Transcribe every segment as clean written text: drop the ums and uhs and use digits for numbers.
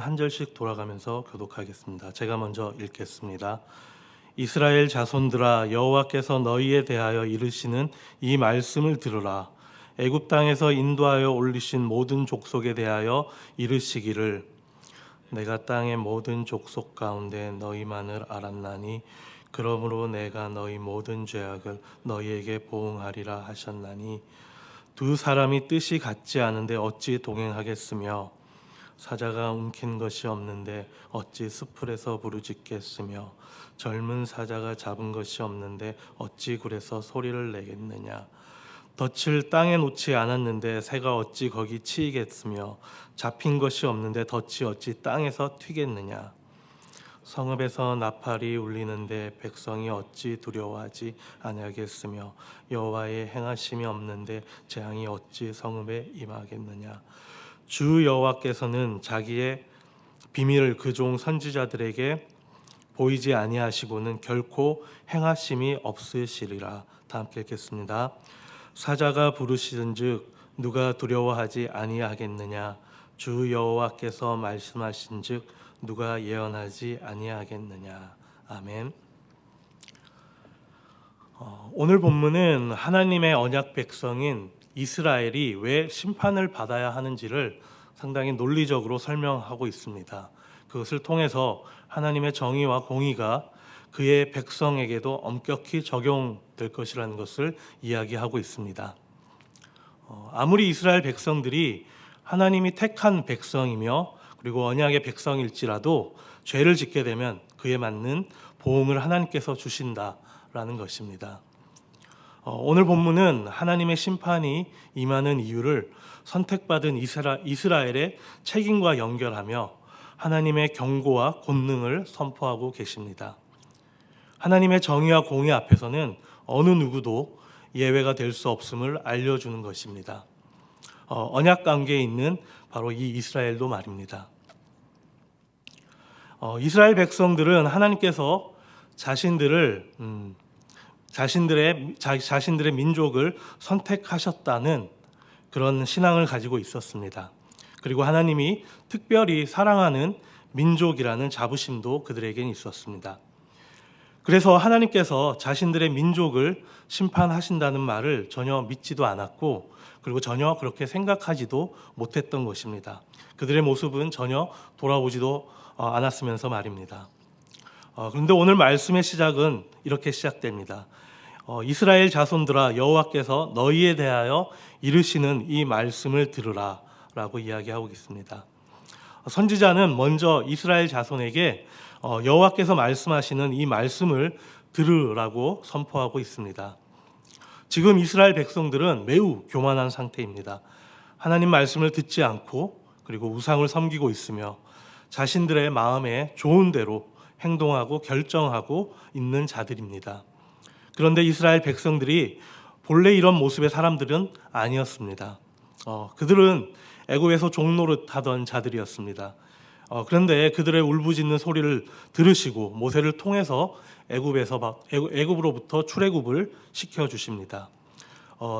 한 절씩 돌아가면서 교독하겠습니다. 제가 먼저 읽겠습니다. 이스라엘 자손들아, 여호와께서 너희에 대하여 이르시는 이 말씀을 들으라. 애굽 땅에서 인도하여 올리신 모든 족속에 대하여 이르시기를, 내가 땅의 모든 족속 가운데 너희만을 알았나니 그러므로 내가 너희 모든 죄악을 너희에게 보응하리라 하셨나니, 두 사람이 뜻이 같지 않은데 어찌 동행하겠으며, 사자가 움킨 것이 없는데 어찌 수풀에서 부르짖겠으며, 젊은 사자가 잡은 것이 없는데 어찌 굴에서 소리를 내겠느냐. 덫을 땅에 놓지 않았는데 새가 어찌 거기 치이겠으며, 잡힌 것이 없는데 덫이 어찌 땅에서 튀겠느냐. 성읍에서 나팔이 울리는데 백성이 어찌 두려워하지 아니하겠으며, 여호와의 행하심이 없는데 재앙이 어찌 성읍에 임하겠느냐. 주 여호와께서는 자기의 비밀을 그 종 선지자들에게 보이지 아니하시고는 결코 행하심이 없으시리라. 다 함께 읽겠습니다. 사자가 부르시는즉 누가 두려워하지 아니하겠느냐. 주 여호와께서 말씀하신즉 누가 예언하지 아니하겠느냐. 아멘. 오늘 본문은 하나님의 언약 백성인 이스라엘이 왜 심판을 받아야 하는지를 상당히 논리적으로 설명하고 있습니다. 그것을 통해서 하나님의 정의와 공의가 그의 백성에게도 엄격히 적용될 것이라는 것을 이야기하고 있습니다. 아무리 이스라엘 백성들이 하나님이 택한 백성이며 그리고 언약의 백성일지라도 죄를 짓게 되면 그에 맞는 보응을 하나님께서 주신다라는 것입니다. 오늘 본문은 하나님의 심판이 임하는 이유를 선택받은 이스라엘의 책임과 연결하며 하나님의 경고와 권능을 선포하고 계십니다. 하나님의 정의와 공의 앞에서는 어느 누구도 예외가 될 수 없음을 알려주는 것입니다. 언약 관계에 있는 바로 이 이스라엘도 말입니다. 이스라엘 백성들은 하나님께서 자신들의 민족을 선택하셨다는 그런 신앙을 가지고 있었습니다. 그리고 하나님이 특별히 사랑하는 민족이라는 자부심도 그들에겐 있었습니다. 그래서 하나님께서 자신들의 민족을 심판하신다는 말을 전혀 믿지도 않았고, 그리고 전혀 그렇게 생각하지도 못했던 것입니다. 그들의 모습은 전혀 돌아보지도 않았으면서 말입니다. 그런데 오늘 말씀의 시작은 이렇게 시작됩니다. 이스라엘 자손들아, 여호와께서 너희에 대하여 이르시는 이 말씀을 들으라 라고 이야기하고 있습니다. 선지자는 먼저 이스라엘 자손에게 여호와께서 말씀하시는 이 말씀을 들으라고 선포하고 있습니다. 지금 이스라엘 백성들은 매우 교만한 상태입니다. 하나님 말씀을 듣지 않고 그리고 우상을 섬기고 있으며 자신들의 마음에 좋은 대로 행동하고 결정하고 있는 자들입니다. 그런데 이스라엘 백성들이 본래 이런 모습의 사람들은 아니었습니다. 그들은 애굽에서 종노릇하던 자들이었습니다. 그런데 그들의 울부짖는 소리를 들으시고 모세를 통해서 애굽으로부터 출애굽을 시켜주십니다.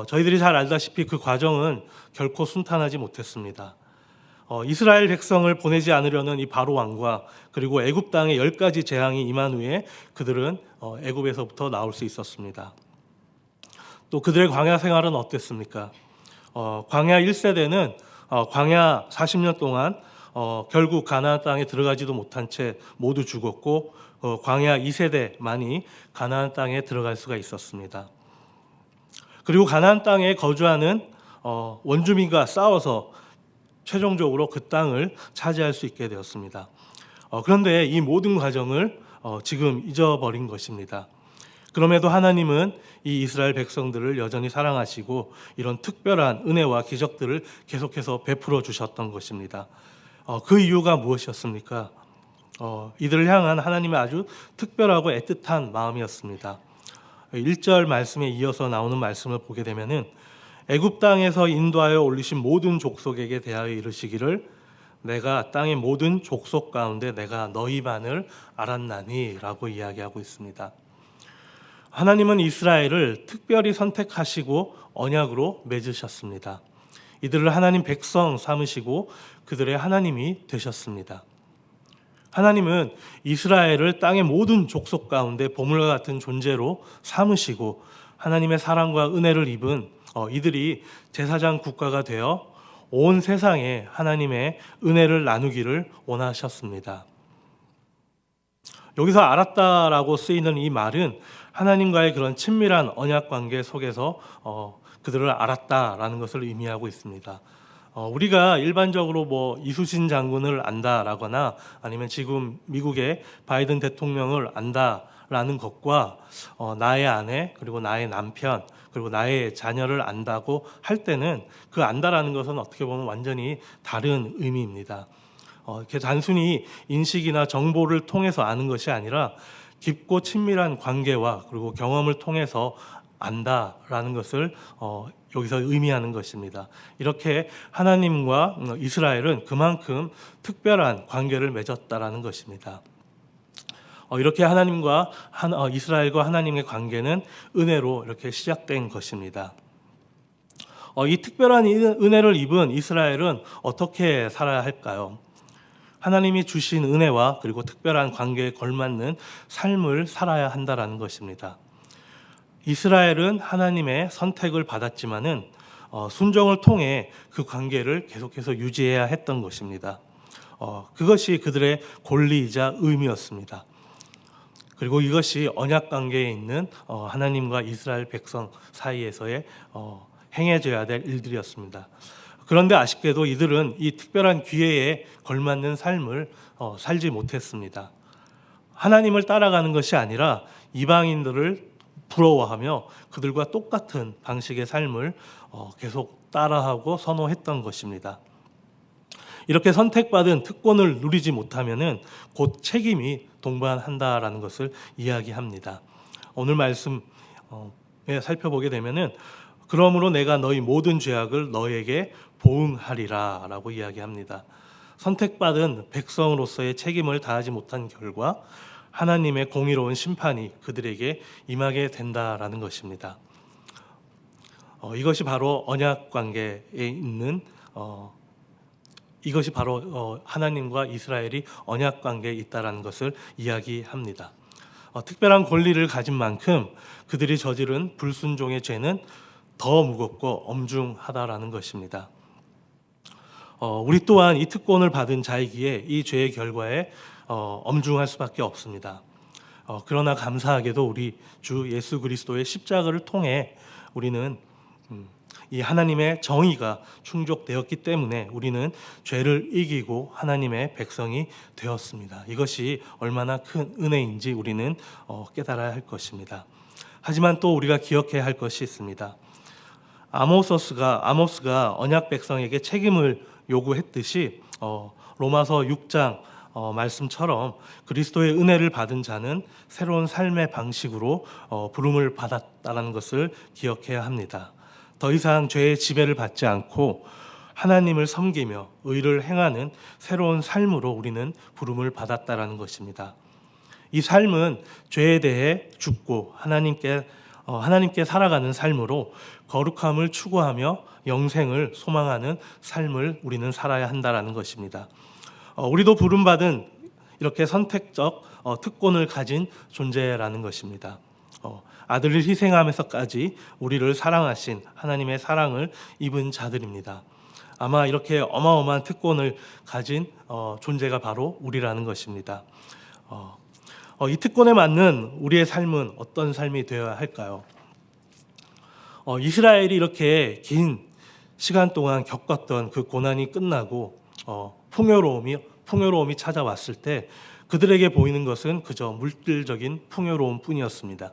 저희들이 잘 알다시피 그 과정은 결코 순탄하지 못했습니다. 이스라엘 백성을 보내지 않으려는 이 바로 왕과 그리고 애굽 땅에 10가지 재앙이 임한 후에 그들은 애굽에서부터 나올 수 있었습니다. 또 그들의 광야 생활은 어땠습니까? 광야 1세대는 광야 40년 동안 결국 가나안 땅에 들어가지도 못한 채 모두 죽었고, 광야 2세대만이 가나안 땅에 들어갈 수가 있었습니다. 그리고 가나안 땅에 거주하는 원주민과 싸워서 최종적으로 그 땅을 차지할 수 있게 되었습니다. 그런데 이 모든 과정을 지금 잊어버린 것입니다. 그럼에도 하나님은 이 이스라엘 백성들을 여전히 사랑하시고 이런 특별한 은혜와 기적들을 계속해서 베풀어 주셨던 것입니다. 그 이유가 무엇이었습니까? 이들을 향한 하나님의 아주 특별하고 애틋한 마음이었습니다. 1절 말씀에 이어서 나오는 말씀을 보게 되면은, 애굽 땅에서 인도하여 올리신 모든 족속에게 대하여 이르시기를, 내가 땅의 모든 족속 가운데 내가 너희만을 알았나니 라고 이야기하고 있습니다. 하나님은 이스라엘을 특별히 선택하시고 언약으로 맺으셨습니다. 이들을 하나님 백성 삼으시고 그들의 하나님이 되셨습니다. 하나님은 이스라엘을 땅의 모든 족속 가운데 보물과 같은 존재로 삼으시고 하나님의 사랑과 은혜를 입은 이들이 제사장 국가가 되어 온 세상에 하나님의 은혜를 나누기를 원하셨습니다. 여기서 알았다라고 쓰이는 이 말은 하나님과의 그런 친밀한 언약 관계 속에서 그들을 알았다라는 것을 의미하고 있습니다. 우리가 일반적으로 뭐 이순신 장군을 안다라거나 아니면 지금 미국의 바이든 대통령을 안다라는 것과 나의 아내 그리고 나의 남편 그리고 나의 자녀를 안다고 할 때는 그 안다라는 것은 어떻게 보면 완전히 다른 의미입니다. 이렇게 단순히 인식이나 정보를 통해서 아는 것이 아니라 깊고 친밀한 관계와 그리고 경험을 통해서 안다라는 것을 여기서 의미하는 것입니다. 이렇게 하나님과 이스라엘은 그만큼 특별한 관계를 맺었다라는 것입니다. 이렇게 하나님과 이스라엘과 하나님의 관계는 은혜로 이렇게 시작된 것입니다. 이 특별한 은혜를 입은 이스라엘은 어떻게 살아야 할까요? 하나님이 주신 은혜와 그리고 특별한 관계에 걸맞는 삶을 살아야 한다라는 것입니다. 이스라엘은 하나님의 선택을 받았지만은 순종을 통해 그 관계를 계속해서 유지해야 했던 것입니다. 그것이 그들의 권리이자 의무였습니다. 그리고 이것이 언약 관계에 있는 하나님과 이스라엘 백성 사이에서의 행해져야 될 일들이었습니다. 그런데 아쉽게도 이들은 이 특별한 기회에 걸맞는 삶을 살지 못했습니다. 하나님을 따라가는 것이 아니라 이방인들을 부러워하며 그들과 똑같은 방식의 삶을 계속 따라하고 선호했던 것입니다. 이렇게 선택받은 특권을 누리지 못하면은 곧 책임이 동반한다라는 것을 이야기합니다. 오늘 말씀에 살펴보게 되면은 그러므로 내가 너희 모든 죄악을 너에게 보응하리라라고 이야기합니다. 선택받은 백성으로서의 책임을 다하지 못한 결과 하나님의 공의로운 심판이 그들에게 임하게 된다라는 것입니다. 이것이 바로 언약 관계에 있는 이것이 바로 하나님과 이스라엘이 언약 관계에 있다라는 것을 이야기합니다. 특별한 권리를 가진 만큼 그들이 저지른 불순종의 죄는 더 무겁고 엄중하다라는 것입니다. 우리 또한 이 특권을 받은 자이기에 이 죄의 결과에 엄중할 수밖에 없습니다. 그러나 감사하게도 우리 주 예수 그리스도의 십자가를 통해 우리는 이 하나님의 정의가 충족되었기 때문에 우리는 죄를 이기고 하나님의 백성이 되었습니다. 이것이 얼마나 큰 은혜인지 우리는 깨달아야 할 것입니다. 하지만 또 우리가 기억해야 할 것이 있습니다. 아모스가 언약 백성에게 책임을 요구했듯이 로마서 6장 말씀처럼 그리스도의 은혜를 받은 자는 새로운 삶의 방식으로 부름을 받았다는 것을 기억해야 합니다. 더 이상 죄의 지배를 받지 않고 하나님을 섬기며 의를 행하는 새로운 삶으로 우리는 부름을 받았다는 것입니다. 이 삶은 죄에 대해 죽고 하나님께 살아가는 삶으로 거룩함을 추구하며 영생을 소망하는 삶을 우리는 살아야 한다는 것입니다. 우리도 부름받은 이렇게 선택적 특권을 가진 존재라는 것입니다. 아들을 희생하면서까지 우리를 사랑하신 하나님의 사랑을 입은 자들입니다. 아마 이렇게 어마어마한 특권을 가진 존재가 바로 우리라는 것입니다. 이 특권에 맞는 우리의 삶은 어떤 삶이 되어야 할까요? 이스라엘이 이렇게 긴 시간 동안 겪었던 그 고난이 끝나고 풍요로움이 찾아왔을 때 그들에게 보이는 것은 그저 물질적인 풍요로움 뿐이었습니다.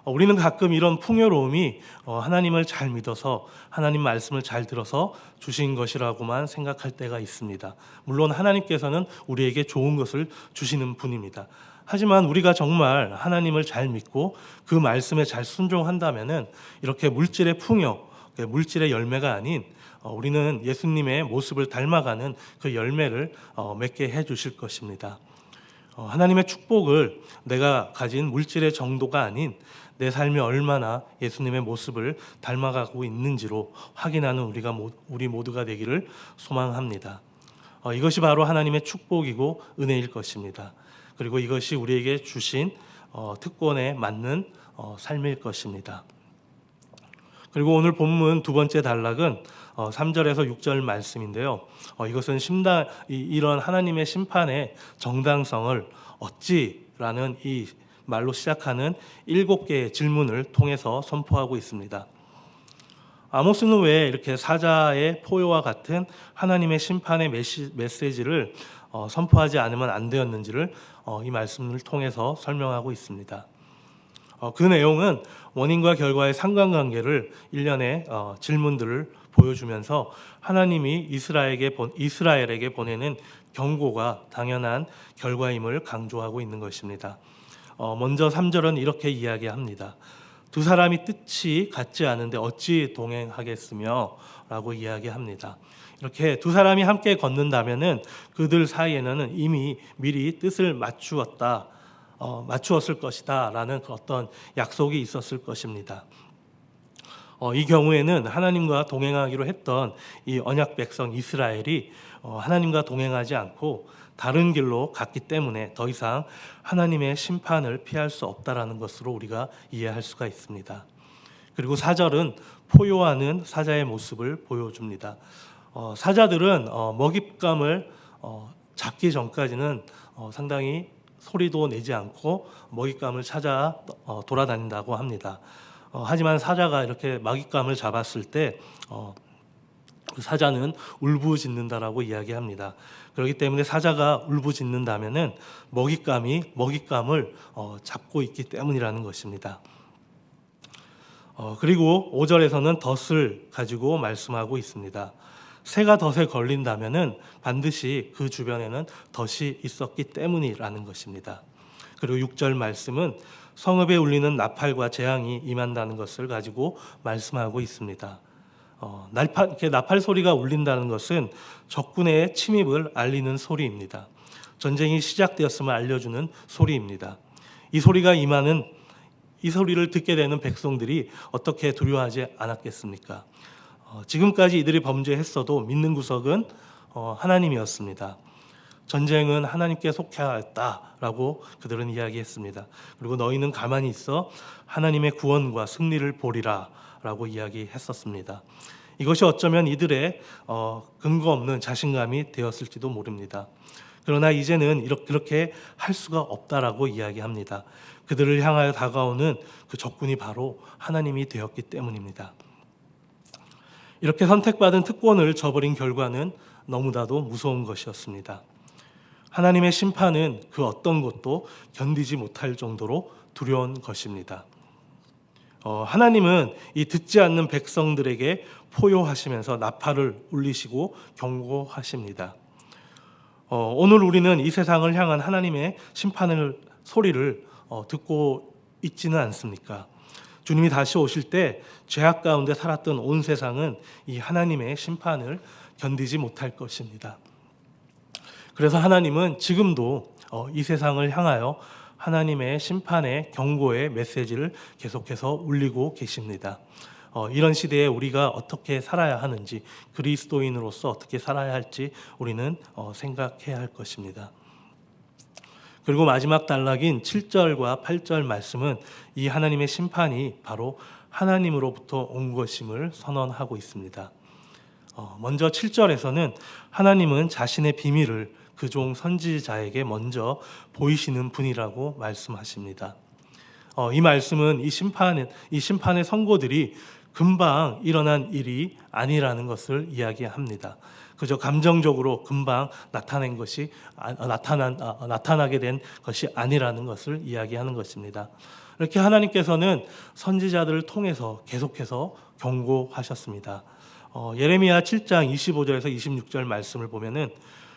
우리는 가끔 이런 풍요로움이 하나님을 잘 믿어서 하나님 말씀을 잘 들어서 주신 것이라고만 생각할 때가 있습니다. 물론 하나님께서는 우리에게 좋은 것을 주시는 분입니다. 하지만 우리가 정말 하나님을 잘 믿고 그 말씀에 잘 순종한다면은 이렇게 물질의 풍요, 물질의 열매가 아닌 우리는 예수님의 모습을 닮아가는 그 열매를 맺게 해 주실 것입니다. 하나님의 축복을 내가 가진 물질의 정도가 아닌 내 삶이 얼마나 예수님의 모습을 닮아가고 있는지로 확인하는 우리 모두가 되기를 소망합니다. 이것이 바로 하나님의 축복이고 은혜일 것입니다. 그리고 이것이 우리에게 주신 특권에 맞는 삶일 것입니다. 그리고 오늘 본문 두 번째 단락은 3절에서 6절 말씀인데요. 이것은 이런 하나님의 심판의 정당성을 어찌라는 이 말로 시작하는 7개의 질문을 통해서 선포하고 있습니다. 아모스는 왜 이렇게 사자의 포효와 같은 하나님의 심판의 메시지를 선포하지 않으면 안 되었는지를 이 말씀을 통해서 설명하고 있습니다. 그 내용은 원인과 결과의 상관관계를 일련의 질문들을 보여주면서 하나님이 이스라엘에게 보내는 경고가 당연한 결과임을 강조하고 있는 것입니다. 먼저 3절은 이렇게 이야기합니다. 두 사람이 뜻이 같지 않은데 어찌 동행하겠으며 라고 이야기합니다. 이렇게 두 사람이 함께 걷는다면은 그들 사이에는 이미 미리 뜻을 맞추었을 것이다 라는 어떤 약속이 있었을 것입니다. 이 경우에는 하나님과 동행하기로 했던 이 언약 백성 이스라엘이 하나님과 동행하지 않고 다른 길로 갔기 때문에 더 이상 하나님의 심판을 피할 수 없다라는 것으로 우리가 이해할 수가 있습니다. 그리고 4절은 포효하는 사자의 모습을 보여줍니다. 사자들은 먹잇감을 잡기 전까지는 상당히 소리도 내지 않고 먹잇감을 찾아 돌아다닌다고 합니다. 하지만 사자가 이렇게 먹잇감을 잡았을 때 그 사자는 울부짖는다라고 이야기합니다. 그렇기 때문에 사자가 울부짖는다면은 먹잇감을 잡고 있기 때문이라는 것입니다. 그리고 5절에서는 덫을 가지고 말씀하고 있습니다. 새가 덫에 걸린다면은 반드시 그 주변에는 덫이 있었기 때문이라는 것입니다. 그리고 6절 말씀은 성읍에 울리는 나팔과 재앙이 임한다는 것을 가지고 말씀하고 있습니다. 나팔 소리가 울린다는 것은 적군의 침입을 알리는 소리입니다. 전쟁이 시작되었음을 알려주는 소리입니다. 이 소리를 듣게 되는 백성들이 어떻게 두려워하지 않았겠습니까? 지금까지 이들이 범죄했어도 믿는 구석은 하나님이었습니다. 전쟁은 하나님께 속하였다라고 그들은 이야기했습니다. 그리고 너희는 가만히 있어 하나님의 구원과 승리를 보리라 라고 이야기했었습니다. 이것이 어쩌면 이들의 근거 없는 자신감이 되었을지도 모릅니다. 그러나 이제는 그렇게 할 수가 없다라고 이야기합니다. 그들을 향하여 다가오는 그 적군이 바로 하나님이 되었기 때문입니다. 이렇게 선택받은 특권을 저버린 결과는 너무나도 무서운 것이었습니다. 하나님의 심판은 그 어떤 것도 견디지 못할 정도로 두려운 것입니다. 하나님은 이 듣지 않는 백성들에게 포효하시면서 나팔을 울리시고 경고하십니다. 오늘 우리는 이 세상을 향한 하나님의 심판의 소리를 듣고 있지는 않습니까? 주님이 다시 오실 때 죄악 가운데 살았던 온 세상은 이 하나님의 심판을 견디지 못할 것입니다. 그래서 하나님은 지금도 이 세상을 향하여 하나님의 심판의 경고의 메시지를 계속해서 울리고 계십니다. 이런 시대에 우리가 어떻게 살아야 하는지, 그리스도인으로서 어떻게 살아야 할지 우리는 생각해야 할 것입니다. 그리고 마지막 단락인 7절과 8절 말씀은 이 하나님의 심판이 바로 하나님으로부터 온 것임을 선언하고 있습니다. 먼저 7절에서는 하나님은 자신의 비밀을 그종 선지자에게 먼저 보이시는 분이라고 말씀하십니다. 이 말씀은 이 심판의 선고들이 금방 일어난 일이 아니라는 것을 이야기합니다. 그저 감정적으로 금방 나타나게 된 것이 아니라는 것을 이야기하는 것입니다. 이렇게 하나님께서는 선지자들을 통해서 계속해서 경고하셨습니다. 예레미야 7장 25절에서 26절 말씀을 보면은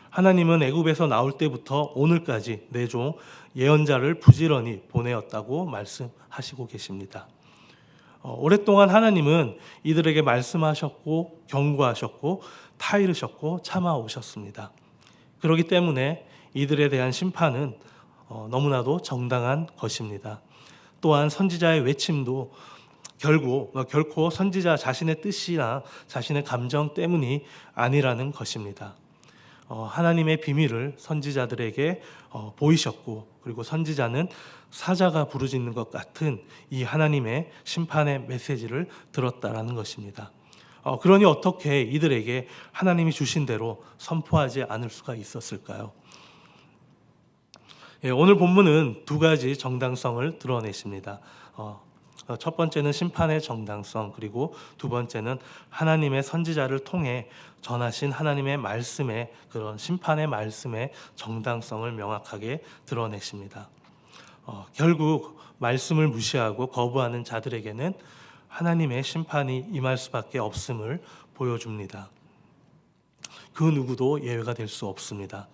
하나님은 애굽에서 나올 때부터 오늘까지 내 종 예언자를 부지런히 보내었다고 말씀하시고 계십니다. 오랫동안 하나님은 이들에게 말씀하셨고 경고하셨고 타이르셨고 참아오셨습니다. 그렇기 때문에 이들에 대한 심판은 너무나도 정당한 것입니다. 또한 선지자의 외침도 결코 선지자 자신의 뜻이나 자신의 감정 때문이 아니라는 것입니다. 하나님의 비밀을 선지자들에게 보이셨고, 그리고 선지자는 사자가 부르짖는 것 같은 이 하나님의 심판의 메시지를 들었다라는 것입니다. 그러니 어떻게 이들에게 하나님이 주신 대로 선포하지 않을 수가 있었을까요? 오늘 본문은 두 가지 정당성을 드러내십니다. 첫 번째는 심판의 정당성, 그리고 두 번째는 하나님의 선지자를 통해 전하신 하나님의 말씀의 그런 심판의 말씀의 정당성을 명확하게 드러내십니다. 결국 말씀을 무시하고 거부하는 자들에게는 하나님의 심판이 임할 수밖에 없음을 보여줍니다. 그 누구도 예외가 될 수 없습니다.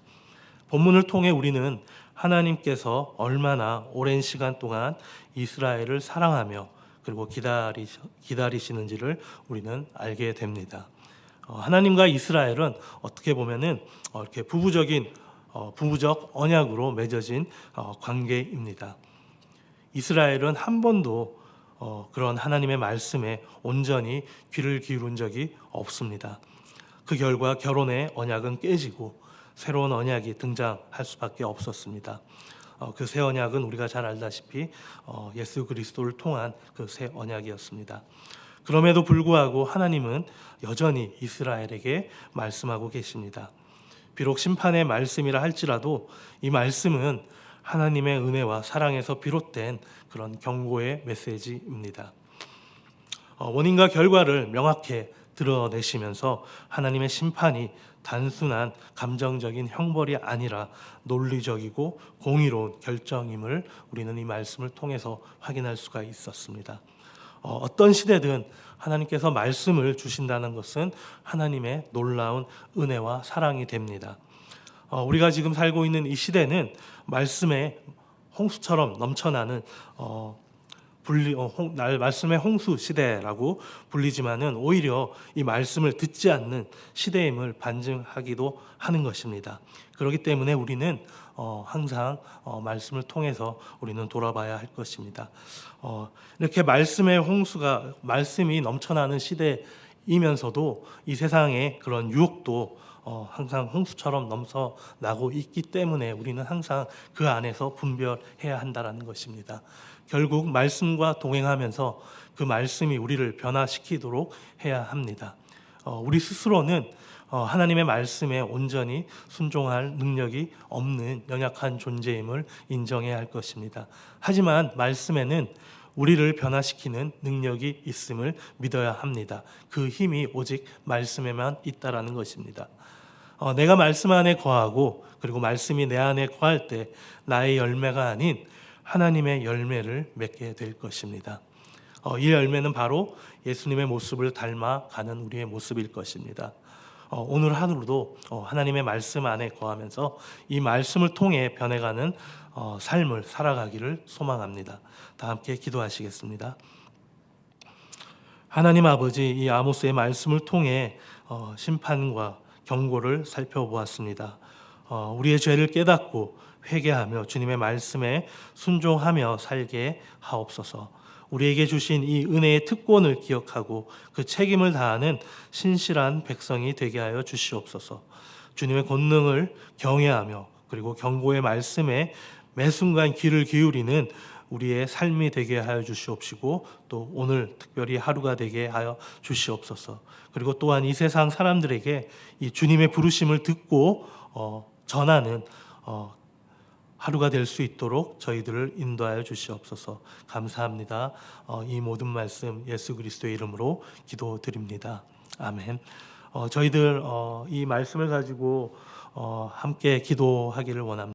본문을 통해 우리는 하나님께서 얼마나 오랜 시간 동안 이스라엘을 사랑하며 그리고 기다리시는지를 우리는 알게 됩니다. 하나님과 이스라엘은 어떻게 보면은 이렇게 부부적 언약으로 맺어진 관계입니다. 이스라엘은 한 번도 그런 하나님의 말씀에 온전히 귀를 기울인 적이 없습니다. 그 결과 결혼의 언약은 깨지고 새로운 언약이 등장할 수밖에 없었습니다. 그 새 언약은 우리가 잘 알다시피 예수 그리스도를 통한 그 새 언약이었습니다. 그럼에도 불구하고 하나님은 여전히 이스라엘에게 말씀하고 계십니다. 비록 심판의 말씀이라 할지라도 이 말씀은 하나님의 은혜와 사랑에서 비롯된 그런 경고의 메시지입니다. 원인과 결과를 명확히 드러내시면서 하나님의 심판이 단순한 감정적인 형벌이 아니라 논리적이고 공의로운 결정임을 우리는 이 말씀을 통해서 확인할 수가 있었습니다. 어떤 시대든 하나님께서 말씀을 주신다는 것은 하나님의 놀라운 은혜와 사랑이 됩니다. 우리가 지금 살고 있는 이 시대는 말씀의 홍수처럼 넘쳐나는 말씀의 홍수 시대라고 불리지만은 오히려 이 말씀을 듣지 않는 시대임을 반증하기도 하는 것입니다. 그렇기 때문에 우리는 항상 말씀을 통해서 우리는 돌아봐야 할 것입니다. 이렇게 말씀이 넘쳐나는 시대이면서도 이 세상의 그런 유혹도 항상 홍수처럼 넘쳐나고 있기 때문에 우리는 항상 그 안에서 분별해야 한다는 것입니다. 결국 말씀과 동행하면서 그 말씀이 우리를 변화시키도록 해야 합니다. 우리 스스로는 하나님의 말씀에 온전히 순종할 능력이 없는 연약한 존재임을 인정해야 할 것입니다. 하지만 말씀에는 우리를 변화시키는 능력이 있음을 믿어야 합니다. 그 힘이 오직 말씀에만 있다라는 것입니다. 내가 말씀 안에 거하고 그리고 말씀이 내 안에 거할 때 나의 열매가 아닌 하나님의 열매를 맺게 될 것입니다. 이 열매는 바로 예수님의 모습을 닮아가는 우리의 모습일 것입니다. 오늘 하루도 하나님의 말씀 안에 거하면서 이 말씀을 통해 변해가는 삶을 살아가기를 소망합니다. 다 함께 기도하시겠습니다. 하나님 아버지, 이 아모스의 말씀을 통해 심판과 경고를 살펴보았습니다. 우리의 죄를 깨닫고 회개하며 주님의 말씀에 순종하며 살게 하옵소서. 우리에게 주신 이 은혜의 특권을 기억하고 그 책임을 다하는 신실한 백성이 되게 하여 주시옵소서. 주님의 권능을 경외하며 그리고 경고의 말씀에 매 순간 귀를 기울이는 우리의 삶이 되게 하여 주시옵시고, 또 오늘 특별히 하루가 되게 하여 주시옵소서. 그리고 또한 이 세상 사람들에게 이 주님의 부르심을 듣고 전하는 하루가 될 수 있도록 저희들을 인도하여 주시옵소서. 감사합니다. 이 모든 말씀 예수 그리스도의 이름으로 기도드립니다. 아멘. 저희들 이 말씀을 가지고 함께 기도하기를 원합니다.